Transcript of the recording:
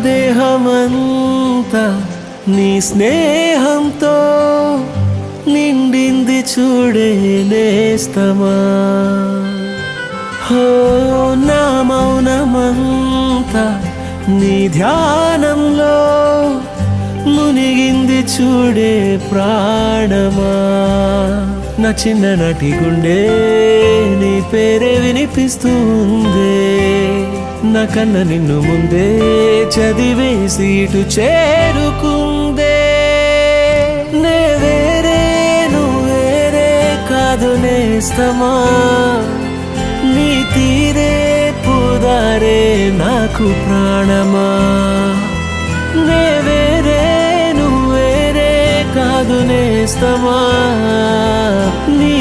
దేహమంతా నీ స్నేహంతో నిండింది చూడే నేస్తమా. హో నా మౌనమంతా నీ ధ్యానంలో మునిగింది చూడే ప్రాణమా. నా చిన్ననాటి గుండె నీ పేరే వినిపిస్తుంది, నా కన్న నిన్ను ముందే చదివేసి ఇటు చేరుకుందే. నే వేరే నువ్వేరే కాదు నేస్తమా, నీ తీరే పుదారే నాకు ప్రాణమా. నే వేరే నువ్వేరే కాదు నేస్తమా, నీ